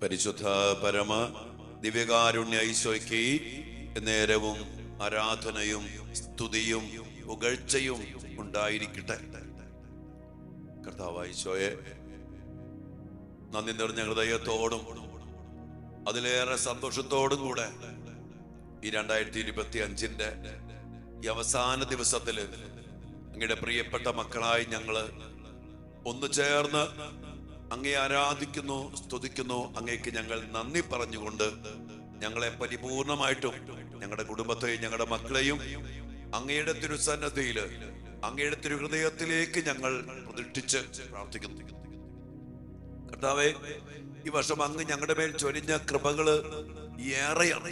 പരിശുദ്ധ പരമ ദിവ്യകാരുണ്യ ഈശോയ്ക്ക് നേരവും ആരാധനയും സ്തുതിയും പുകഴ്ചയും ഉണ്ടായിരിക്കട്ടെ. കർത്താവായ ഈശോയെ, നന്ദി നിറഞ്ഞ ഹൃദയത്തോടും അതിലേറെ സന്തോഷത്തോടും കൂടെ ഈ 2025 ഈ അവസാന ദിവസത്തില് അങ്ങയുടെ പ്രിയപ്പെട്ട മക്കളായി ഞങ്ങള് ഒന്നു ചേർന്ന് അങ്ങയെ ആരാധിക്കുന്നു, സ്തുതിക്കുന്നു. അങ്ങേക്ക് ഞങ്ങൾ നന്ദി പറഞ്ഞുകൊണ്ട് ഞങ്ങളെ പരിപൂർണമായിട്ടും ഞങ്ങളുടെ കുടുംബത്തെയും ഞങ്ങളുടെ മക്കളെയും അങ്ങയുടെ തിരുസന്നദ്ധിയില് അങ്ങയുടെ തിരുഹൃദയത്തിലേക്ക് ഞങ്ങൾ പ്രതിഷ്ഠിച്ച് പ്രാർത്ഥിക്കുന്നു. കർത്താവേ, ഈ വർഷം അങ്ങ് ഞങ്ങളുടെ മേൽ ചൊരിഞ്ഞ കൃപകള് ഏറെയാണ്.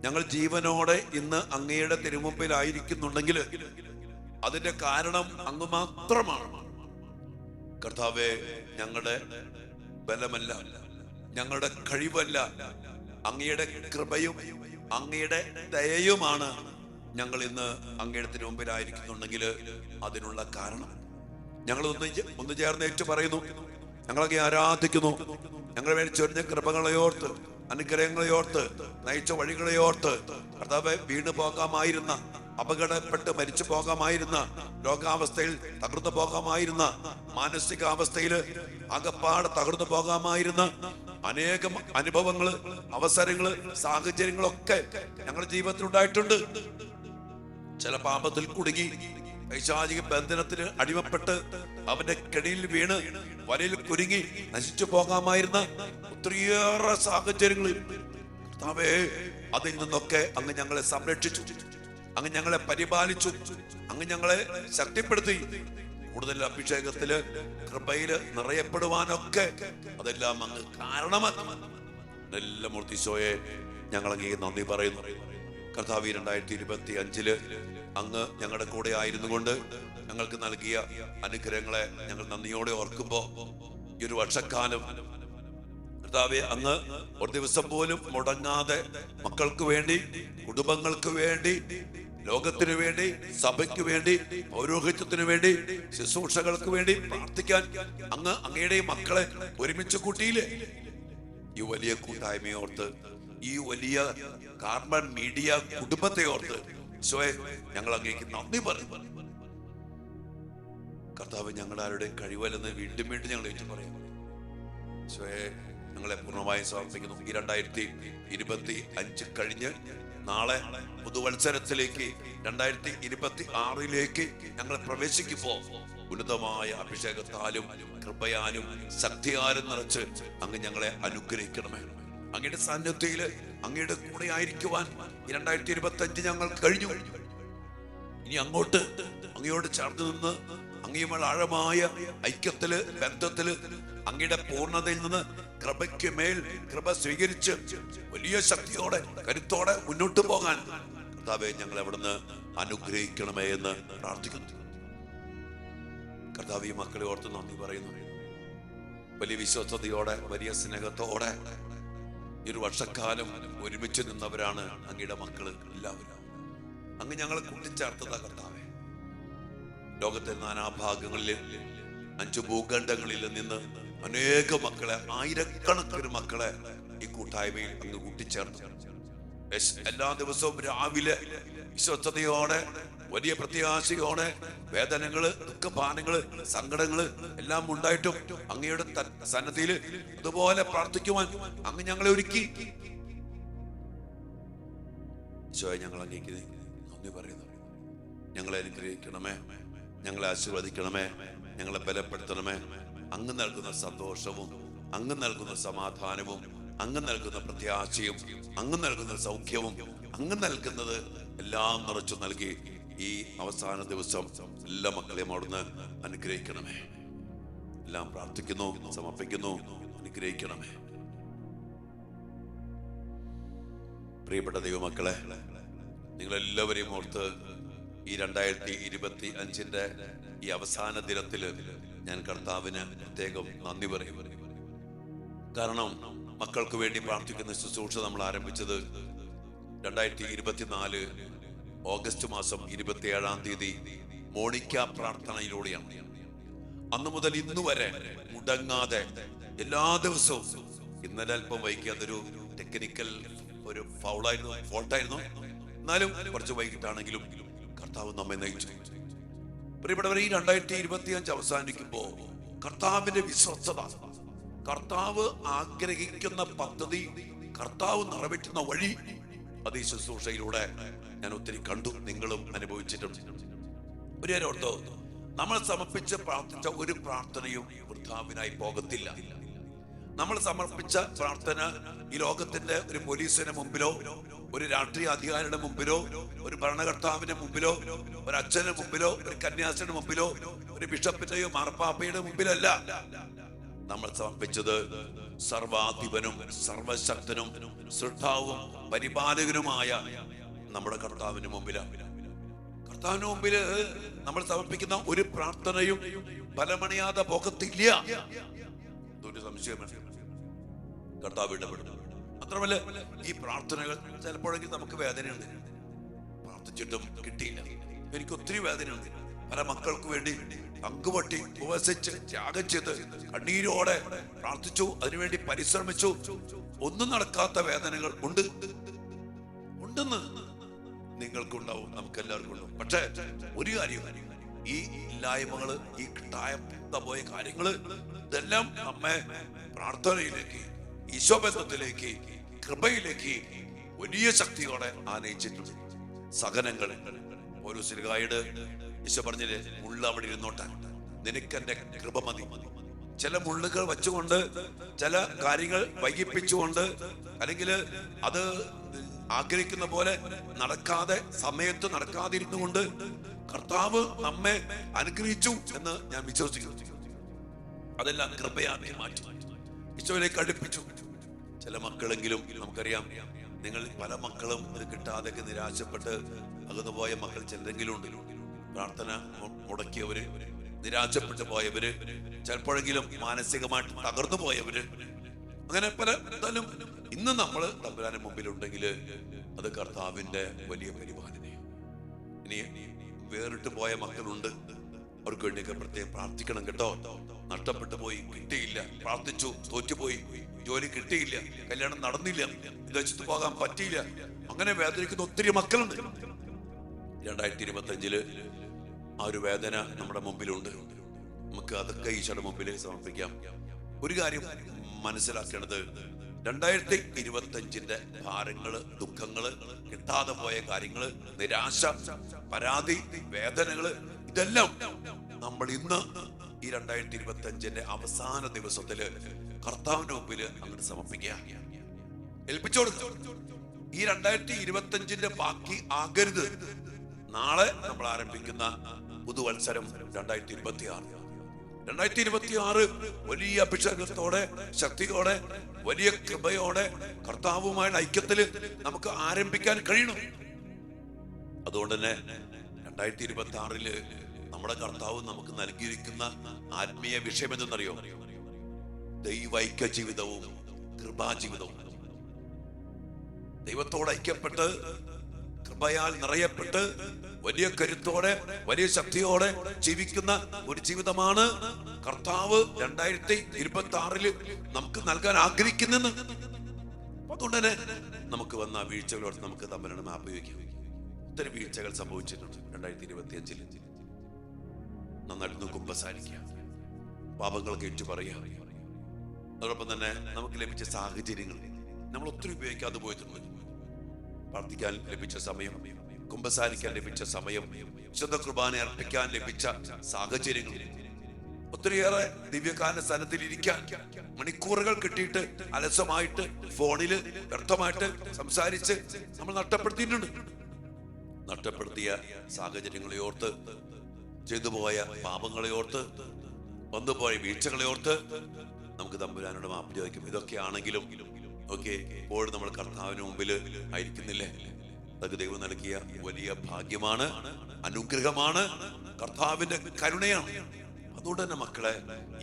ഞങ്ങൾ ജീവനോടെ ഇന്ന് അങ്ങയുടെ തിരുമുമ്പിലായിരിക്കുന്നുണ്ടെങ്കിൽ അതിന്റെ കാരണം അങ്ങ് മാത്രമാണ്. കർത്താവേ, ഞങ്ങളുടെ ബലമല്ല, ഞങ്ങളുടെ കഴിവല്ല, അങ്ങയുടെ കൃപയും അങ്ങയുടെ ദയയുമാണ് ഞങ്ങൾ ഇന്ന് അങ്ങയുടെ തിരുമുമ്പിലായിരിക്കുന്നുണ്ടെങ്കിൽ അതിനുള്ള കാരണം. ഞങ്ങൾ ഒന്ന് ചേർന്ന് ഏറ്റു പറയുന്നു, ഞങ്ങളൊക്കെ ആരാധിക്കുന്നു. ഞങ്ങളുടെ മേൽ ചൊരിഞ്ഞ കൃപകളെയോർത്ത്, അനുഗ്രഹങ്ങളെയോർത്ത്, നയിച്ച വഴികളെയോർത്ത്, കർത്താവേ, വീണു പോകാമായിരുന്ന, അപകടപ്പെട്ട് മരിച്ചു പോകാമായിരുന്ന, രോഗാവസ്ഥയിൽ തകർന്നു പോകാമായിരുന്ന, മാനസികാവസ്ഥയിൽ അകപ്പാട് തകർന്നു പോകാമായിരുന്ന അനേകം അനുഭവങ്ങള്, അവസരങ്ങള്, സാഹചര്യങ്ങളൊക്കെ ഞങ്ങളുടെ ജീവിതത്തിൽ ഉണ്ടായിട്ടുണ്ട്. ചില പാപത്തിൽ കുടുങ്ങി പൈശാചിക ബന്ധനത്തിന് അടിമപ്പെട്ട് അവന്റെ കെണിയിൽ വീണ് വലയിൽ കുരുങ്ങി നശിച്ചു പോകാമായിരുന്ന ഒത്തിരിയേറെ സാഹചര്യങ്ങൾ കർത്താവേ, അതിൽ നിന്നൊക്കെ അങ്ങ് ഞങ്ങളെ സംരക്ഷിച്ചു, അങ്ങ് ഞങ്ങളെ പരിപാലിച്ചു, അങ്ങ് ഞങ്ങളെ ശക്തിപ്പെടുത്തി. കൂടുതൽ അഭിഷേകത്തില് കൃപയില് നിറയപ്പെടുവാനൊക്കെ അതെല്ലാം അങ്ങ് കാരണമാക്കി. എല്ലാം മൂർത്തിശോയെ ഞങ്ങൾ അങ്ങേ നന്ദി പറയുന്നു. കർത്താവ് 2025 അങ്ങ് ഞങ്ങളുടെ കൂടെ ആയിരുന്നു കൊണ്ട് ഞങ്ങൾക്ക് നൽകിയ അനുഗ്രഹങ്ങളെ ഞങ്ങൾ നന്ദിയോടെ ഓർക്കുമ്പോ ഈ ഒരു വർഷക്കാലം കർത്താവേ, അങ്ങ് ഒരു ദിവസം പോലും മുടങ്ങാതെ മക്കൾക്ക് വേണ്ടി, കുടുംബങ്ങൾക്ക് വേണ്ടി, ലോകത്തിനു വേണ്ടി, സഭയ്ക്ക് വേണ്ടി, പൗരോഹിത്യത്തിനു വേണ്ടി, ശുശ്രൂഷകൾക്ക് വേണ്ടി പ്രാർത്ഥിക്കാൻ അങ്ങ് അങ്ങയുടെ മക്കളെ ഒരുമിച്ച് കൂട്ടിയില്ലേ? ഈ വലിയ കൂട്ടായ്മയോർത്ത്, ഈ വലിയ കാർബൺ മീഡിയ കുടുംബത്തെ ഓർത്ത് ഈശോയെ ഞങ്ങൾ അങ്ങേക്ക് നന്ദി പറയും. കർത്താവ്, ഞങ്ങളാരുടെ കഴിവല്ലെന്ന് വീണ്ടും വീണ്ടും ഞങ്ങൾ ഏറ്റു പറയാം. ഈശോയെ, ഞങ്ങളെ പൂർണ്ണമായും സമർപ്പിക്കുന്നു. ഈ 2025 കഴിഞ്ഞ് നാളെ പുതുവത്സരത്തിലേക്ക് 2026 ഞങ്ങൾ പ്രവേശിക്കുമ്പോ ഉന്നതമായ അഭിഷേകത്താലും കൃപയാലും ശക്തിയാലും നിറച്ച് അങ്ങ് ഞങ്ങളെ അനുഗ്രഹിക്കണമേ. അങ്ങയുടെ സാന്നിധ്യത്തില് അങ്ങയുടെ കൂടെ ആയിരിക്കുവാൻ ഈ 2025 ഞങ്ങൾ കഴിഞ്ഞു. ഇനി അങ്ങോട്ട് അങ്ങയോട് ചേർന്ന് നിന്ന് അങ്ങയുമായി ആഴമായ ഐക്യത്തില്, ബന്ധത്തില്, അങ്ങയുടെ പൂർണ്ണതയിൽ നിന്ന് കൃപയ്ക്ക് മേൽ കൃപ സ്വീകരിച്ച് വലിയ ശക്തിയോടെ, കരുത്തോടെ മുന്നോട്ട് പോകാൻ കർത്താവേ ഞങ്ങൾ അവിടുന്ന് അനുഗ്രഹിക്കണമേ എന്ന് പ്രാർത്ഥിക്കുന്നു. കർത്താവ്, ഈ മക്കളെ ഓർത്ത് നന്ദി പറയുന്നു. വലിയ വിശ്വസ്തയോടെ, വലിയ സ്നേഹത്തോടെ ഈ ഒരു വർഷക്കാലം ഒരുമിച്ച് നിന്നവരാണ് അങ്ങയുടെ മക്കള് എല്ലാവരും. അങ്ങ് ഞങ്ങളെ കൂട്ടിച്ചേർത്തതാ കർത്താവേ. ലോകത്തെ നാനാഭാഗങ്ങളിൽ 5 ഭൂഖണ്ഡങ്ങളിൽ നിന്ന് അനേക മക്കളെ, ആയിരക്കണക്കിന് മക്കളെ ഈ കൂട്ടായ്മയിൽ അങ്ങ് കൂട്ടിച്ചേർത്തു. എല്ലാ ദിവസവും രാവിലെ വിശ്വസ്തയോടെ, വലിയ പ്രത്യാശയോടെ, വേദനകള്, ദുഃഖഭാരങ്ങള്, സങ്കടങ്ങള് എല്ലാം ഉണ്ടായിട്ടും അങ്ങയുടെ സന്നദ്ധിയില് അതുപോലെ പ്രാർത്ഥിക്കുവാൻ അങ്ങ് ഞങ്ങളെ ഒരുക്കി. ഈശോയെ, ഞങ്ങൾ അങ്ങേക്ക് നന്ദി പറയുന്നു. ഞങ്ങളെ അനുഗ്രഹിക്കണമേ, ഞങ്ങളെ ആശീർവദിക്കണമേ, ഞങ്ങളെ ബലപ്പെടുത്തണമേ. അങ്ങ് നൽകുന്ന സന്തോഷവും, അങ്ങ് നൽകുന്ന സമാധാനവും, അങ്ങ് നൽകുന്ന പ്രത്യാശയും, അങ്ങ് നൽകുന്ന സൗഖ്യവും, അങ്ങ് നൽകുന്നത് എല്ലാം നിറച്ചു നൽകി ഈ അവസാന ദിവസം എല്ലാ മക്കളെയും അവിടുന്ന് അനുഗ്രഹിക്കണമേ. എല്ലാം പ്രാർത്ഥിക്കുന്നു, സമർപ്പിക്കുന്നു. അനുഗ്രഹിക്കണമേ. പ്രിയപ്പെട്ട ദൈവമക്കളെ, നിങ്ങളെല്ലാവരെയും ഓർത്ത് ഈ 2025 ഈ അവസാന ദിനത്തില് ഞാൻ കർത്താവിന് പ്രത്യേകം നന്ദി പറയും. കാരണം മക്കൾക്ക് വേണ്ടി പ്രാർത്ഥിക്കുന്ന ശുശ്രൂഷ നമ്മൾ ആരംഭിച്ചത് 2024 ഓഗസ്റ്റ് മാസം 27 മോണിക്ക പ്രാർത്ഥനയിലൂടെയാണ്. അന്നു മുതൽ ഇന്നു വരെ മുടങ്ങാതെ എല്ലാ ദിവസവും ഇന്നലെ അല്പം വൈകി, അതൊരു ടെക്നിക്കൽ ഒരു ഫോൾട്ടായിരുന്നു. എന്നാലും കുറച്ച് വൈകിട്ടാണെങ്കിലും കർത്താവ് നമ്മെ നയിച്ചു. പ്രിയപ്പെട്ടവരെ, ഈ 2025 അവസാനിക്കുമ്പോ കർത്താവിന്റെ വിശ്വസ്തത, കർത്താവ് ആഗ്രഹിക്കുന്ന പദ്ധതി, കർത്താവ് നിറവേറ്റുന്ന വഴി, അത് ഈ ശുശ്രൂഷയിലൂടെ ഞാൻ ഒത്തിരി കണ്ടു, നിങ്ങളും അനുഭവിച്ചിട്ടുണ്ട്. ഒരു കാര്യം ഓർത്തോ, നമ്മൾ സമർപ്പിച്ച് പ്രാർത്ഥിച്ച ഒരു പ്രാർത്ഥനയും വൃഥാവിനായി പോകത്തില്ല. നമ്മൾ സമർപ്പിച്ച പ്രാർത്ഥന ഈ ലോകത്തിന്റെ ഒരു പോലീസിന് മുമ്പിലോ, ഒരു രാഷ്ട്രീയ അധികാരിയുടെ മുമ്പിലോ, ഒരു ഭരണകർത്താവിന്റെ മുമ്പിലോ, ഒരു അച്ഛന്റെ മുമ്പിലോ, ഒരു കന്യാസ്ത്രീയുടെ മുമ്പിലോ, ഒരു ബിഷപ്പിന്റെയോ മാർപ്പാപ്പയുടെ മുമ്പിലല്ല. നമ്മൾ സമർപ്പിച്ചത് സർവാധിപനും സർവശക്തനും സൃഷ്ടാവും പരിപാലകനുമായ നമ്മുടെ കർത്താവിന് മുമ്പിലാണ്. കർത്താവിന് മുമ്പില് നമ്മൾ സമർപ്പിക്കുന്ന ഒരു പ്രാർത്ഥനയും ഫലമണിയാതെ പോകത്തില്ല. ഒരു സംശയമാണ്, കർത്താവ് ഇടപെടും. മാത്രമല്ല, ഈ പ്രാർത്ഥനകൾ ചിലപ്പോഴെങ്കിലും നമുക്ക് വേദനയുണ്ട്, പ്രാർത്ഥിച്ചിട്ടും കിട്ടിയില്ല. എനിക്ക് ഒത്തിരി വേദനയുണ്ട്. പല മക്കൾക്ക് വേണ്ടി പങ്കുപറ്റി ഉപവസിച്ച് ത്യാഗം ചെയ്ത് കണ്ണീരോടെ പ്രാർത്ഥിച്ചു, അതിനുവേണ്ടി പരിശ്രമിച്ചു. ഒന്നും നടക്കാത്ത വേദനകൾ ഉണ്ടെന്ന് നിങ്ങൾക്കുണ്ടാവും, നമുക്ക് എല്ലാവർക്കും ഉണ്ടാവും. പക്ഷേ ഒരു കാര്യം, ഈ ഇല്ലായ്മകള്, ഈ കിട്ടാതെ പോയ കാര്യങ്ങള്, ഇതെല്ലാം നമ്മെ പ്രാർത്ഥനയിലേക്ക്, ഈശോബന്ധത്തിലേക്ക്, കൃപയിലേക്ക് വലിയ ശക്തിയോടെ ആനയിച്ചിട്ടുണ്ട്. സഹനങ്ങൾ, ഓരോ സിൽഗായുടെ ഈശോ പറഞ്ഞില്ലേ, മുള്ള അവിടെ ഇരുന്നോട്ടെ, നിനക്കെന്റെ കൃപ മതി. ചില മുള്ളുകൾ വെച്ചുകൊണ്ട്, ചില കാര്യങ്ങൾ വൈകിപ്പിച്ചുകൊണ്ട്, അല്ലെങ്കിൽ അത് ആഗ്രഹിക്കുന്ന പോലെ നടക്കാതെ, സമയത്ത് നടക്കാതിരുന്നു കൊണ്ട് കർത്താവ് നമ്മെ അനുഗ്രഹിച്ചു എന്ന് ഞാൻ വിശ്വസിക്കുന്നു. അതെല്ലാം കൃപയാക്കി മാറ്റി ഈശോയിലേക്ക് അടുപ്പിച്ചു. ചില മക്കളെങ്കിലും നമുക്കറിയാം, നിങ്ങൾ പല മക്കളും ഇത് കിട്ടാതെ നിരാശപ്പെട്ട് അകന്നുപോയ മക്കൾ ചിലരെങ്കിലും ഉണ്ട്. പ്രാർത്ഥന മുടക്കിയവര്, നിരാശപ്പെട്ടു പോയവര്, ചിലപ്പോഴെങ്കിലും മാനസികമായിട്ട് തകർന്നു പോയവര്, അങ്ങനെ പല എന്തായാലും ഇന്ന് നമ്മൾ തമ്പുരാന്റെ മുമ്പിലുണ്ടെങ്കിൽ അത് കർത്താവിന്റെ വലിയ പരിപാലനയാണ്. ഇനി വേറിട്ട് പോയ മക്കളുണ്ട്, അവർക്ക് വേണ്ടിയൊക്കെ പ്രത്യേകം പ്രാർത്ഥിക്കണം കേട്ടോ. നഷ്ടപ്പെട്ടു പോയി, കിട്ടിയില്ല, പ്രാർത്ഥിച്ചു, തോറ്റുപോയി, ജോലി കിട്ടിയില്ല, കല്യാണം നടന്നില്ല, വിദേശത്ത് പോകാൻ പറ്റിയില്ല, അങ്ങനെ വേദനിക്കുന്ന ഒത്തിരി മക്കളുണ്ട്. 2025 ആ ഒരു വേദന നമ്മുടെ മുമ്പിലുണ്ട്. നമുക്ക് അതൊക്കെ ഈശോയുടെ മുമ്പിൽ സമർപ്പിക്കാം. ഒരു കാര്യം മനസ്സിലാക്കേണ്ടത്, 2025 ഭാരങ്ങള്, ദുഃഖങ്ങള്, കിട്ടാതെ പോയ കാര്യങ്ങള്, നിരാശ, പരാതി, വേദനകള്, ഇതെല്ലാം നമ്മൾ ഇന്ന് ഈ 2025 അവസാന ദിവസത്തില് കർത്താവിന്റെ മുമ്പിൽ അങ്ങോട്ട് സമർപ്പിക്കുക, ഏൽപ്പിച്ചു കൊടുക്കുക. ഈ 2025 ബാക്കി ആകരുത്. നാളെ നമ്മൾ ആരംഭിക്കുന്ന പുതുവത്സരം 2026 വലിയ അഭിഷേകത്തോടെ, ശക്തിയോടെ, വലിയ കൃപയോടെ, കർത്താവുമായുള്ള ഐക്യത്തിൽ നമുക്ക് ആരംഭിക്കാൻ കഴിയണം. അതുകൊണ്ട് തന്നെ 2026 നമ്മുടെ കർത്താവ് നമുക്ക് നൽകിയിരിക്കുന്ന ആത്മീയ വിഷയം എന്തെന്നറിയോ? ദൈവൈക്യ ജീവിതവും കൃപാജീവിതവും. ദൈവത്തോട് ഐക്യപ്പെട്ട്, കൃപയാൽ നിറയപ്പെട്ട്, വലിയ കരുത്തോടെ, വലിയ ശക്തിയോടെ ജീവിക്കുന്ന ഒരു ജീവിതമാണ് കർത്താവ് 2026 നമുക്ക് നൽകാൻ ആഗ്രഹിക്കുന്നെന്ന്. അതുകൊണ്ട് തന്നെ നമുക്ക് വന്ന വീഴ്ചകളോട് നമുക്ക് തമ്മിലാണ് മാപ്പ് വയ്ക്കാം. ഒത്തിരി വീഴ്ചകൾ സംഭവിച്ചിട്ടുണ്ട് 2025. നന്നായിട്ട് കുമ്പസാരിക്കുക, പാപങ്ങൾക്ക് ഏറ്റു പറയുക. അതോടൊപ്പം തന്നെ നമുക്ക് ലഭിച്ച സാഹചര്യങ്ങൾ നമ്മൾ ഒത്തിരി ഉപയോഗിക്കാതെ പോയിട്ടുണ്ട്. പ്രാർത്ഥിക്കാൻ ലഭിച്ച സമയം, കുമ്പസാരിക്കാൻ ലഭിച്ച സമയം, വിശുദ്ധ കുർബാന അർപ്പിക്കാൻ ലഭിച്ച സാഹചര്യങ്ങൾ, ഒത്തിരിയേറെ ദിവ്യകാരുണ്യ സ്ഥാനത്തിൽ ഇരിക്കാൻ മണിക്കൂറുകൾ കിട്ടിയിട്ട് അലസമായിട്ട് ഫോണില് വ്യർത്ഥമായിട്ട് സംസാരിച്ച് നമ്മൾ നഷ്ടപ്പെടുത്തിയിട്ടുണ്ട്. നഷ്ടപ്പെടുത്തിയ സാഹചര്യങ്ങളെ ഓർത്ത്, ചെയ്തുപോയ പാപങ്ങളെ ഓർത്ത്, വന്നുപോയ വീഴ്ചകളെ ഓർത്ത് നമുക്ക് തമ്പുരാനോട് മാപ്പ് ചോദിക്കും. ഇതൊക്കെയാണെങ്കിലും ഓക്കെ, ഇപ്പോഴും നമ്മൾ കർത്താവിന് മുമ്പിൽ ആയിരിക്കുന്നില്ലേ? അതൊക്കെ ദൈവം നൽകിയ വലിയ ഭാഗ്യമാണ്, അനുഗ്രഹമാണ്, കർത്താവിന്റെ കരുണയാണ്. അതുകൊണ്ട് തന്നെ മക്കളെ,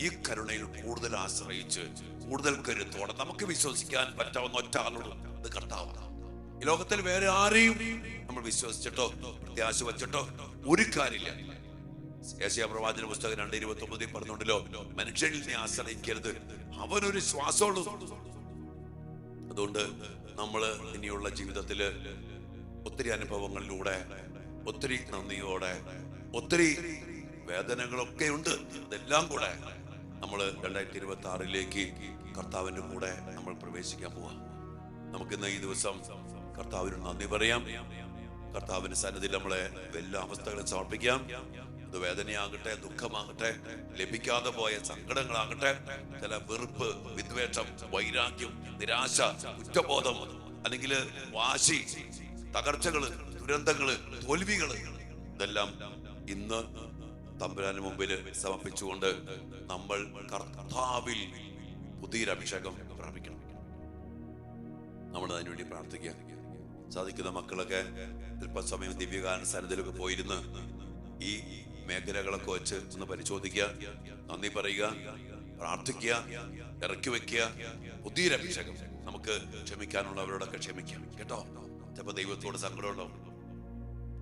ഈ കരുണയിൽ കൂടുതൽ ആശ്രയിച്ച്, കൂടുതൽ കരുത്തോടെ നമുക്ക് വിശ്വസിക്കാൻ പറ്റാവുന്ന ഒറ്റ ആളോട്, അത് കർത്താവാണ്. ഈ ലോകത്തിൽ വേറെ ആരെയും നമ്മൾ വിശ്വസിച്ചിട്ടോ പ്രത്യാശ വച്ചിട്ടോ ഒരു കാര്യമില്ല. യെശയ്യാ പ്രവാചകന്റെ പുസ്തകം 2:29 പറഞ്ഞുകൊണ്ടല്ലോ, മനുഷ്യനിൽ നീ ആശ്രയിക്കരുത്, അവനൊരു ശ്വാസമുള്ളൂ, അതുകൊണ്ട് നമ്മൾ ഇനിയുള്ള ജീവിതത്തില് ഒത്തിരി അനുഭവങ്ങളിലൂടെ, ഒത്തിരി നന്ദിയോടെ, ഒത്തിരി വേദനകളൊക്കെ ഉണ്ട്. അതെല്ലാം കൂടെ നമ്മൾ 2026 കർത്താവിന്റെ കൂടെ നമ്മൾ പ്രവേശിക്കാൻ പോവാ. നമുക്കിന്ന് ഈ ദിവസം കർത്താവിന് നന്ദി പറയാം. കർത്താവിന്റെ സന്നിധിയിൽ നമ്മളെ എല്ലാ അവസ്ഥകളും സമർപ്പിക്കാം. അത് വേദനയാകട്ടെ, ദുഃഖമാകട്ടെ, ലഭിക്കാതെ പോയ സങ്കടങ്ങളാകട്ടെ, ചില വെറുപ്പ്, വിദ്വേഷം, വൈരാഗ്യം, നിരാശ, കുറ്റബോധം, അല്ലെങ്കിൽ വാശി, തകർച്ചകള്, ദുരന്തങ്ങള്, തോൽവികള്, ഇതെല്ലാം ഇന്ന് തമ്പുരാന് മുമ്പിൽ സമർപ്പിച്ചുകൊണ്ട് നമ്മൾ കർത്താവിൽ പുതിയൊരു അഭിഷേകം പ്രാപിക്കണം. നമ്മൾ അതിനുവേണ്ടി പ്രാർത്ഥിക്കുക. സാധിക്കുന്ന മക്കളൊക്കെ അല്പസമയം ദിവ്യകാരുണ്യ സന്നിധിയിലൊക്കെ പോയിരുന്ന് ഈ മേഖലകളൊക്കെ വെച്ച് ഒന്ന് പരിശോധിക്കുക, നന്ദി പറയുക, പ്രാർത്ഥിക്കുക, ഇറക്കി വെക്കുക. പുതിയൊരു അഭിഷേകം. നമുക്ക് ക്ഷമിക്കാനുള്ളവരോടൊക്കെ ക്ഷമിക്കാം കേട്ടോ. ചിലപ്പോൾ ദൈവത്തോട് സങ്കടം ഉണ്ടാവും,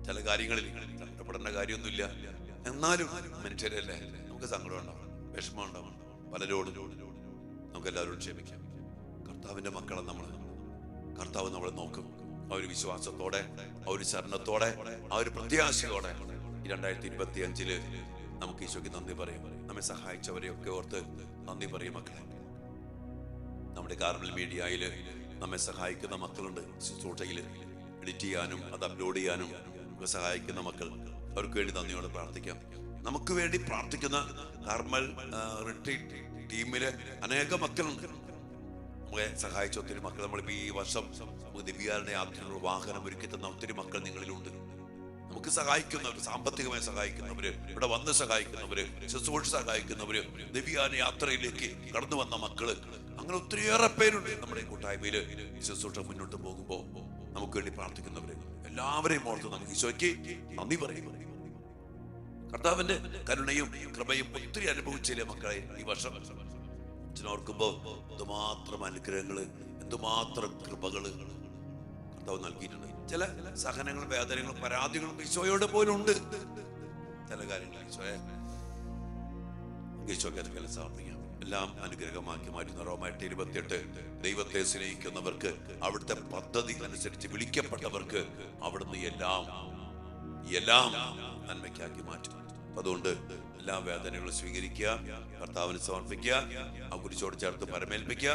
ചില കാര്യങ്ങളിൽ സങ്കടപ്പെടേണ്ട കാര്യമൊന്നുമില്ല. എന്നാലും മനുഷ്യരല്ലേ, നമുക്ക് സങ്കടം ഉണ്ടാവും, വിഷമം ഉണ്ടാവും. പലരോടും നമുക്ക് എല്ലാവരോടും ക്ഷമിക്കാം. കർത്താവിന്റെ മക്കളെ കർത്താവ് നമ്മളെ നോക്കും. ആ ഒരു വിശ്വാസത്തോടെ, ആ ഒരു ശരണത്തോടെ, ആ ഒരു പ്രത്യാശയോടെ ഈ 2025 നമുക്ക് ഈശോയ്ക്ക് നന്ദി പറയും. നമ്മെ സഹായിച്ചവരെയൊക്കെ ഓർത്ത് നന്ദി പറയും മക്കളെ. നമ്മുടെ കാർമൽ മീഡിയയിൽ നമ്മെ സഹായിക്കുന്ന മക്കളുണ്ട്. ശുശ്രൂഷയിൽ എഡിറ്റ് ചെയ്യാനും അത് അപ്ലോഡ് ചെയ്യാനും ഒക്കെ സഹായിക്കുന്ന മക്കൾ, അവർക്ക് വേണ്ടി നന്ദിയോടെ പ്രാർത്ഥിക്കാം. നമുക്ക് വേണ്ടി പ്രാർത്ഥിക്കുന്ന കാർമൽ റിട്രീറ്റ് ടീമിലെ അനേക മക്കളുണ്ട്. നമ്മളെ സഹായിച്ച ഒത്തിരി മക്കൾ. നമ്മളിപ്പോൾ ഈ വർഷം ദിവ്യാരുടെ യാത്രയുള്ള വാഹനം ഒരുക്കി തന്ന ഒത്തിരി മക്കൾ നിങ്ങളിലുണ്ട്. നമുക്ക് സഹായിക്കുന്നവർ, സാമ്പത്തികമായി സഹായിക്കുന്നവര്, ഇവിടെ വന്ന് സഹായിക്കുന്നവര്, ശുശ്രൂഷ സഹായിക്കുന്നവര്, ദിവ്യാന യാത്രയിലേക്ക് കടന്നു വന്ന മക്കള്, അങ്ങനെ ഒത്തിരിയേറെ പേരുണ്ട് നമ്മുടെ കൂട്ടായ്മയില്. ശുശ്രൂഷ മുന്നോട്ട് പോകുമ്പോൾ നമുക്ക് വേണ്ടി പ്രാർത്ഥിക്കുന്നവര് എല്ലാവരെയും ഓർത്ത് നമുക്ക് ഈശോയ്ക്ക് നന്ദി പറയും. കർത്താവിന്റെ കരുണയും കൃപയും ഒത്തിരി അനുഭവിച്ചില്ലേ മക്കളെ ഈ വർഷം? ഓർക്കുമ്പോ എന്തുമാത്രം അനുഗ്രഹങ്ങള്, എന്തുമാത്രം കൃപകള് കർത്താവ് നൽകിയിട്ടുണ്ട്. ചില സഹനങ്ങളും വേദനകളും പരാതികളും ഈശോയോട് പോലും ഉണ്ട്. ചില കാര്യങ്ങൾ ഈശോയ്ക്ക് അതൊക്കെ സമർപ്പിക്കാം. എല്ലാം അനുഗ്രഹമാക്കി മാറ്റുന്ന റോമായിട്ട് 28 ദൈവത്തെ സ്നേഹിക്കുന്നവർക്ക്, അവിടുത്തെ പദ്ധതി അനുസരിച്ച് വിളിക്കപ്പെട്ടവർക്ക് അവിടുന്ന് എല്ലാം നന്മയ്ക്കാക്കി മാറ്റും. അതുകൊണ്ട് എല്ലാ വേദനകളും സ്വീകരിക്കുക, കർത്താവിന് സമർപ്പിക്കുക, ആ കുരിശോട് ചേർത്ത് പരമേൽപ്പിക്കുക.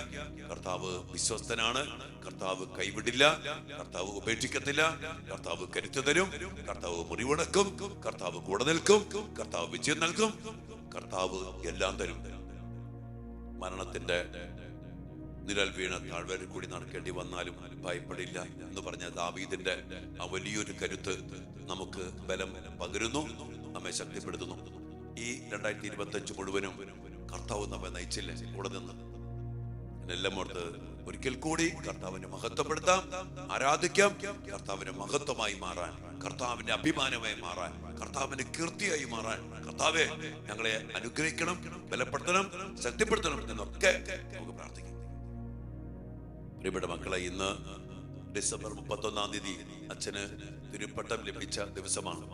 കർത്താവ് വിശ്വസ്തനാണ്, കർത്താവ് കൈവിടില്ല, കർത്താവ് ഉപേക്ഷിക്കത്തില്ല, കർത്താവ് കരുത്ത് തരും, കർത്താവ് മുറിവടക്കും, കർത്താവ് കൂടെ നിൽക്കും, കർത്താവ് വിജയം നൽകും, കർത്താവ് എല്ലാം തരും. മരണത്തിന്റെ നിഴൽ വീണ താഴ്വരയിൽ കൂടി നടക്കേണ്ടി വന്നാലും ഭയപ്പെടില്ല എന്ന് പറഞ്ഞ ദാവീദിന്റെ ആ വലിയൊരു കരുത്ത് നമുക്ക് ബലം പകരുന്നു, നമ്മെ ശക്തിപ്പെടുത്തുന്നു. ഈ 2025 മുഴുവനും കർത്താവ് നമ്മെ നയിച്ചില്ലേ, കൂടെ നിന്ന്. എല്ലാം ഓർത്ത് ഒരിക്കൽ കൂടി കർത്താവിനെ മഹത്വപ്പെടുത്താം, ആരാധിക്കാം. കർത്താവിന്റെ മഹത്വമായി മാറാൻ, കർത്താവിന്റെ അഭിമാനമായി മാറാൻ, കർത്താവിന്റെ കീർത്തിയായി മാറാൻ കർത്താവെ ഞങ്ങളെ അനുഗ്രഹിക്കണം, ബലപ്പെടുത്തണം, ശക്തിപ്പെടുത്തണം എന്നൊക്കെ നമുക്ക് പ്രാർത്ഥിക്കാം. പ്രിയപ്പെട്ട മക്കളെ, ഇന്ന് ഡിസംബർ 31 അച്ഛന് തിരുപ്പട്ടം ലഭിച്ച ദിവസമാണ്.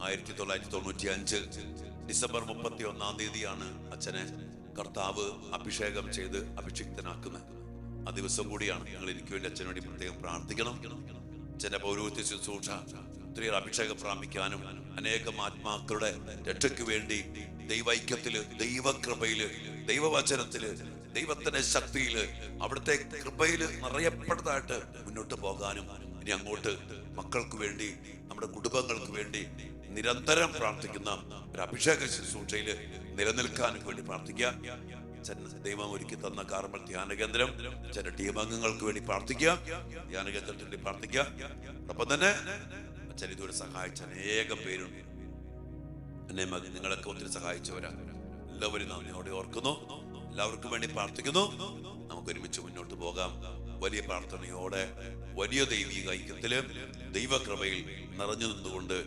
1995 ഡിസംബർ 31 അച്ഛനെ കർത്താവ് അഭിഷേകം ചെയ്ത് അഭിഷിക്തനാക്കുന്നത്. ആ ദിവസം കൂടിയാണ്. ഞങ്ങൾ എനിക്ക് വേണ്ടി അച്ഛന് വേണ്ടി പ്രത്യേകം പ്രാർത്ഥിക്കണം. അച്ഛന്റെ പൗരോഹിത്യ ശുശ്രൂഷ ഒത്തിരി അഭിഷേകം പ്രാപിക്കാനും അനേകം ആത്മാക്കളുടെ രക്ഷയ്ക്ക് വേണ്ടി ദൈവൈക്യത്തില്, ദൈവകൃപയില്, ദൈവവചനത്തില്, ദൈവത്തിന്റെ ശക്തിയില്, അവിടുത്തെ കൃപയില് നിറയപ്പെട്ടതായിട്ട് മുന്നോട്ട് പോകാനും ഇനി അങ്ങോട്ട് മക്കൾക്ക് വേണ്ടി, നമ്മുടെ കുടുംബങ്ങൾക്ക് വേണ്ടി നിരന്തരം പ്രാർത്ഥിക്കുന്ന ഒരു അഭിഷേക ശുശ്രൂഷയില് നിലനിൽക്കാനും വേണ്ടി പ്രാർത്ഥിക്കുക. ദൈവം ഒരുക്കി തന്ന കാർമൽ ധ്യാന കേന്ദ്രം, ചില ടീം അംഗങ്ങൾക്ക് വേണ്ടി പ്രാർത്ഥിക്കുക, ധ്യാന കേന്ദ്രത്തിന് വേണ്ടി പ്രാർത്ഥിക്കുക. ഒപ്പം തന്നെ അച്ഛൻ ഇതുവരെ സഹായിച്ച അനേകം പേരുണ്ട്. എന്നെ നിങ്ങളൊക്കെ ഒത്തിരി സഹായിച്ചവരാ. എല്ലാവരും നന്ദിയോടെ ഓർക്കുന്നു, എല്ലാവർക്കും വേണ്ടി പ്രാർത്ഥിക്കുന്നു. നമുക്ക് ഒരുമിച്ച് മുന്നോട്ട് പോകാം. വലിയ പ്രാർത്ഥനയോടെ, വലിയ ദൈവിക ഐക്യത്തില്, ദൈവകൃപയിൽ നിറഞ്ഞു നിന്നുകൊണ്ട്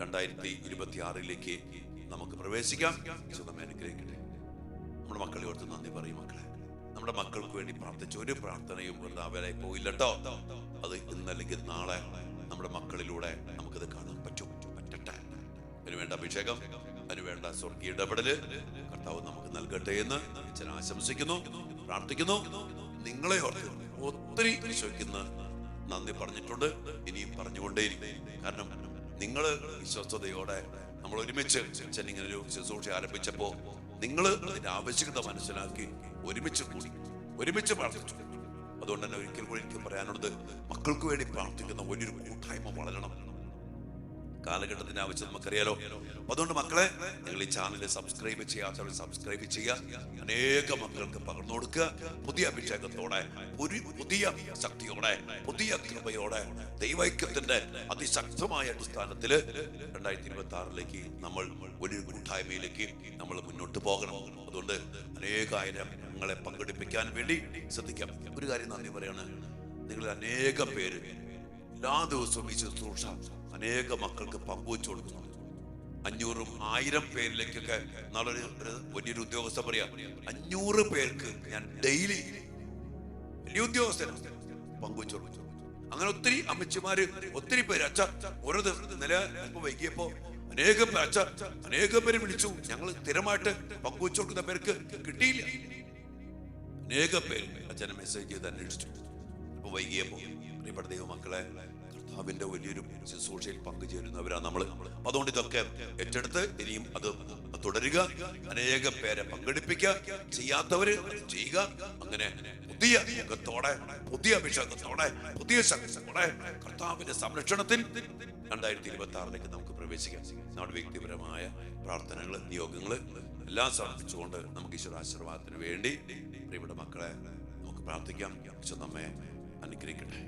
2026 നമുക്ക് പ്രവേശിക്കാം. നമ്മെ അനുഗ്രഹിക്കട്ടെ. നമ്മുടെ മക്കളെ ഓർത്ത് നന്ദി പറയും. മക്കളെ, നമ്മുടെ മക്കൾക്ക് വേണ്ടി പ്രാർത്ഥിച്ച ഒരു പ്രാർത്ഥനയും വൃഥാവിലായി പോയില്ലട്ടോ. അത് ഇന്നല്ലെങ്കിൽ നാളെ നമ്മുടെ മക്കളിലൂടെ നമുക്കത് കാണാൻ പറ്റട്ടെ. അതിനുവേണ്ട അഭിഷേകം, അതിനുവേണ്ട സ്വർഗീയ ഇടപെടല് കർത്താവ് നമുക്ക് നൽകട്ടെ എന്ന് അച്ഛൻ ആശംസിക്കുന്നു, പ്രാർത്ഥിക്കുന്നു. നിങ്ങളെ ഓർത്ത് ഒത്തിരി വിശ്വസിക്കുന്ന നന്ദി പറഞ്ഞിട്ടുണ്ട്, ഇനിയും പറഞ്ഞുകൊണ്ടേയിരിക്കും. കാരണം നിങ്ങൾ വിശ്വസ്തയോടെ നമ്മൾ ഒരുമിച്ച് അച്ഛൻ ഇങ്ങനെ ഒരു ശുശ്രൂഷ ആരംഭിച്ചപ്പോ നിങ്ങൾ അതിന്റെ ആവശ്യകത മനസ്സിലാക്കി ഒരുമിച്ച് കൂടി ഒരുമിച്ച് പ്രാർത്ഥിച്ചു. അതുകൊണ്ട് തന്നെ ഒരിക്കൽ കൂടി എനിക്ക് പറയാനുള്ളത്, മക്കൾക്ക് വേണ്ടി പ്രാർത്ഥിക്കുന്ന വലിയൊരു കൂട്ടായ്മ വളരണം. കാലഘട്ടത്തിന്റെ ആവശ്യം നമുക്കറിയാലോ. അതുകൊണ്ട് മക്കളെ, നിങ്ങൾ ഈ ചാനൽ സബ്സ്ക്രൈബ് ചെയ്യാത്തവർ സബ്സ്ക്രൈബ് ചെയ്യുക, അനേക മക്കൾക്ക് പകർന്നു കൊടുക്കുക. പുതിയ അഭിഷേകത്തോടെ, ഒരു പുതിയ ശക്തിയോടെ, പുതിയ കൃപയോടെ, ദൈവൈക്യത്തിന്റെ അതിശക്തമായ അടിസ്ഥാനത്തില് 2026 നമ്മൾ വലിയൊരു കൂട്ടായ്മയിലേക്ക് നമ്മൾ മുന്നോട്ട് പോകണം. അതുകൊണ്ട് അനേകായിരം നിങ്ങളെ പങ്കെടുപ്പിക്കാൻ വേണ്ടി ശ്രദ്ധിക്കാം. ഒരു കാര്യം നന്ദി പറയാണ്, നിങ്ങൾ അനേകം പേര് എല്ലാ ദിവസവും ഈ ശുശ്രൂഷ അനേക മക്കൾക്ക് പങ്കുവച്ചു കൊടുക്കുന്നുണ്ട്. 500 1000 പേരിലേക്കൊക്കെ നാളെ വലിയൊരു ഉദ്യോഗസ്ഥ പറയാ, 500 പേർക്ക് ഞാൻ ഡെയിലി വലിയ ഉദ്യോഗസ്ഥന് പങ്കുവച്ചു കൊടുത്തു. അങ്ങനെ ഒത്തിരി അമ്മച്ചിമാര്, ഒത്തിരി പേര് അച്ഛ ഓരോ ദിവസം നില വൈകിയപ്പോ അനേകം പേര് വിളിച്ചു. ഞങ്ങൾ സ്ഥിരമായിട്ട് പങ്കുവച്ചു കൊടുക്കുന്ന പേർക്ക് കിട്ടിയില്ല. അനേകം പേര് അച്ഛനെ മെസ്സേജ് ചെയ്ത് അന്വേഷിച്ചു. ഇപ്പൊ വൈകിയപ്പോ പ്രിയപ്പെട്ട ദൈവമക്കളെ, കർത്താവിന്റെ വലിയൊരു ശുശ്രൂഷയിൽ പങ്കുചേരുന്നവരാണ് നമ്മൾ. അതുകൊണ്ട് ഇതൊക്കെ ഏറ്റെടുത്ത് ഇനിയും അത് തുടരുക, അനേകം പേരെ പങ്കെടുപ്പിക്കുക, ചെയ്യാത്തവര് ചെയ്യുക. അങ്ങനെ പുതിയ മുഖത്തോടെ, പുതിയ അഭിഷേകത്തോടെ, പുതിയ ശക്തിയോടെ കർത്താവിന്റെ സംരക്ഷണത്തിൽ 2026 നമുക്ക് പ്രവേശിക്കാം. നമ്മുടെ വ്യക്തിപരമായ പ്രാർത്ഥനകള്, നിയോഗങ്ങള് എല്ലാം സമർപ്പിച്ചുകൊണ്ട് നമുക്ക് ഈശ്വര ആശീർവാദത്തിന് വേണ്ടി പ്രിയപ്പെട്ട മക്കളെ നമുക്ക് പ്രാർത്ഥിക്കാം. ഈശോ നമ്മെ അനുഗ്രഹിക്കട്ടെ.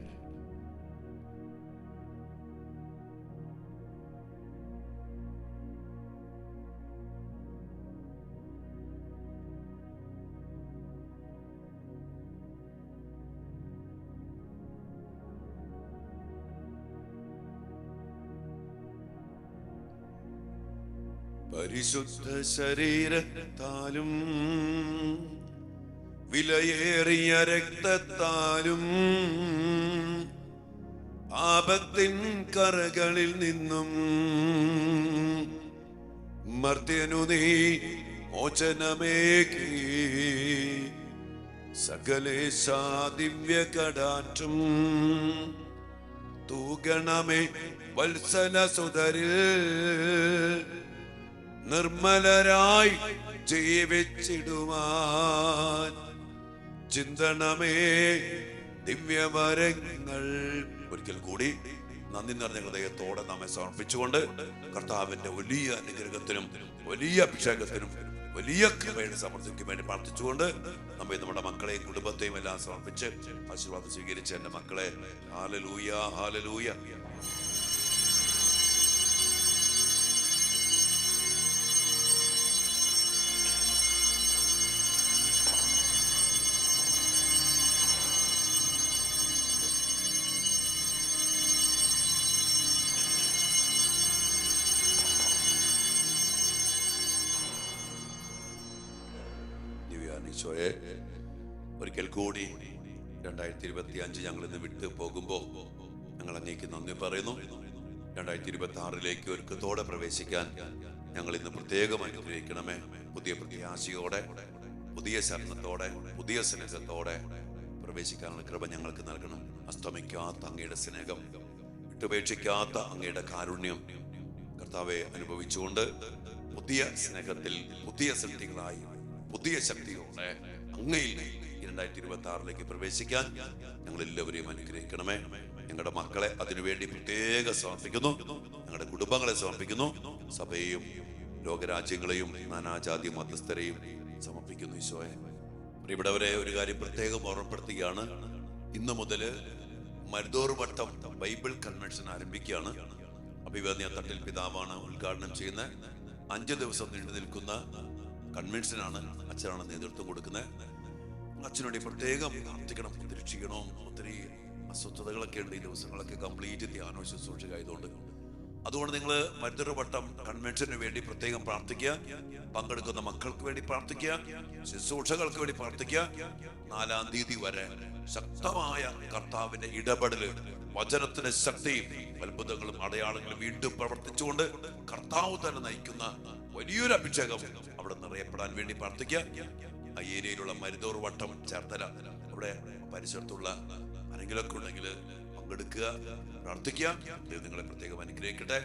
പരിശുദ്ധ ശരീരത്താലും വിലയേറിയ രക്തത്താലും പാപത്തിൻ കറകളിൽ നിന്നും മർത്യനു നീ മോചനമേകി സകലേശാ ദിവ്യ കടാക്ഷം തൂകണമേ വത്സല സുതരിൽ നിർമ്മലരായി ജീവിച്ചിടുവാൻ ചിന്തണമേ ദിവ്യവരങ്ങൾ. ഒരിക്കൽ കൂടി നന്ദി നിറഞ്ഞ ഹൃദയത്തോടെ നമ്മെ സമർപ്പിച്ചുകൊണ്ട് കർത്താവിന്റെ വലിയ അനുഗ്രഹത്തിനും വലിയ അഭിഷേകത്തിനും വലിയ കൃപയുടെ സമൃദ്ധിക്കും വേണ്ടി പ്രാർത്ഥിച്ചുകൊണ്ട് നമ്മെ നമ്മുടെ മക്കളെയും കുടുംബത്തെയും എല്ലാം സമർപ്പിച്ച് ആശീർവാദം സ്വീകരിച്ച എന്റെ മക്കളെ, ഹല്ലേലൂയ, ഹല്ലേലൂയ. ഈശോയെ, ഒരിക്കൽ കൂടി 2025 ഞങ്ങൾ ഇന്ന് വിട്ടു പോകുമ്പോ ഞങ്ങൾ അങ്ങേക്ക് നന്ദി പറയുന്നു. 2026 ഒരുക്കത്തോടെ പ്രവേശിക്കാൻ ഞങ്ങൾ ഇന്ന് പ്രത്യേകം അനുഗ്രഹിക്കണമേ. പുതിയ പ്രത്യാശയോടെ, പുതിയ ശരണത്തോടെ, പുതിയ സ്നേഹത്തോടെ പ്രവേശിക്കാനുള്ള കൃപ ഞങ്ങൾക്ക് നൽകണം. അസ്തമിക്കാത്ത അങ്ങയുടെ സ്നേഹം, വിട്ടുപേക്ഷിക്കാത്ത അങ്ങയുടെ കാരുണ്യം കർത്താവെ അനുഭവിച്ചുകൊണ്ട് പുതിയ സ്നേഹത്തിൽ പുതിയ ശക്തികളായി, പുതിയ ശക്തിയോടെ അങ്ങയിൽ 2026 പ്രവേശിക്കാൻ ഞങ്ങൾ എല്ലാവരെയും അനുഗ്രഹിക്കണമേ. ഞങ്ങളുടെ മക്കളെ അതിനുവേണ്ടി പ്രത്യേകം സമർപ്പിക്കുന്നു, ഞങ്ങളുടെ കുടുംബങ്ങളെ സമർപ്പിക്കുന്നു, സഭയെയും ലോകരാജ്യങ്ങളെയും നാനാജാതി മതസ്ഥരെയും സമർപ്പിക്കുന്നു. ഈശോയെ, പ്രിയപ്പെട്ടവരെ, ഒരു കാര്യം പ്രത്യേകം ഓർമ്മപ്പെടുത്തുകയാണ്. ഇന്ന് മുതൽ മരുതോർ വട്ടം ബൈബിൾ കൺവെൻഷൻ ആരംഭിക്കുകയാണ്. അഭിവന്യ തട്ടിൽ പിതാവാണ് ഉദ്ഘാടനം ചെയ്യുന്ന 5 ദിവസം നീണ്ടു നിൽക്കുന്ന കൺവെൻഷനാണ്. അച്ഛനാണ് നേതൃത്വം കൊടുക്കുന്നത്. അച്ഛനോട് പ്രത്യേകം പ്രാർത്ഥിക്കണം. ഒത്തിരി ക്ഷീണവും ഒത്തിരി അസ്വസ്ഥതകളൊക്കെ ഉണ്ട്. ഈ ദിവസങ്ങളൊക്കെ കംപ്ലീറ്റ് ധ്യാനവും ശുശ്രൂഷയായതുകൊണ്ട് അതുകൊണ്ട് നിങ്ങൾ മരുതോർ വട്ടം കൺവെൻഷന് വേണ്ടി പ്രത്യേകം പ്രാർത്ഥിക്കുക. പങ്കെടുക്കുന്ന മക്കൾക്ക് വേണ്ടി പ്രാർത്ഥിക്കുക, ശുശ്രൂഷകൾക്ക് വേണ്ടി പ്രാർത്ഥിക്കുക. 4-ാം തീയതി വരെ ശക്തമായ കർത്താവിന്റെ ഇടപെടല്, വചനത്തിന്റെ ശക്തിയും അത്ഭുതങ്ങളും അടയാളങ്ങളും വീണ്ടും പ്രവർത്തിച്ചുകൊണ്ട് കർത്താവ് തന്നെ നയിക്കുന്ന വലിയൊരു അഭിഷേകം അവിടെ നിറയപ്പെടാൻ വേണ്ടി പ്രാർത്ഥിക്കുക. ആ ഏരിയയിലുള്ള മരുതോർ വട്ടം, ചേർത്തല അവിടെ പരിസരത്തുള്ള ആരെങ്കിലൊക്കെ ഉണ്ടെങ്കിൽ പങ്കെടുക്കുക, പ്രാർത്ഥിക്കുക. ദൈവം നിങ്ങളെ പ്രത്യേകം അനുഗ്രഹിക്കട്ടെ.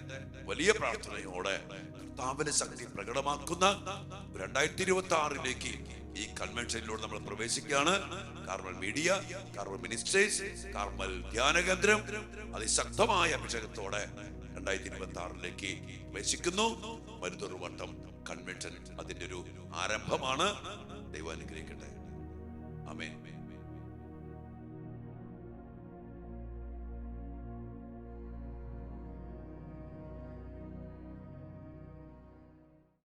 വലിയ പ്രാർത്ഥനയോടെ കർത്താവിന്റെ ശക്തി പ്രകടമാക്കുന്ന 2026 ഈ കൺവെൻഷനിലൂടെ നമ്മൾ പ്രവേശിക്കുകയാണ്. Carmel media, Carmel ministries, Carmel ധ്യാന കേന്ദ്രം അതിശക്തമായ അഭിഷേകത്തോടെ 2026 പ്രവേശിക്കുന്നു. മരുതൊരു വട്ടം കൺവെൻഷൻ അതിന്റെ ഒരു ആരംഭമാണ്. ദൈവം അനുഗ്രഹിക്കട്ടെ. ആമേൻ.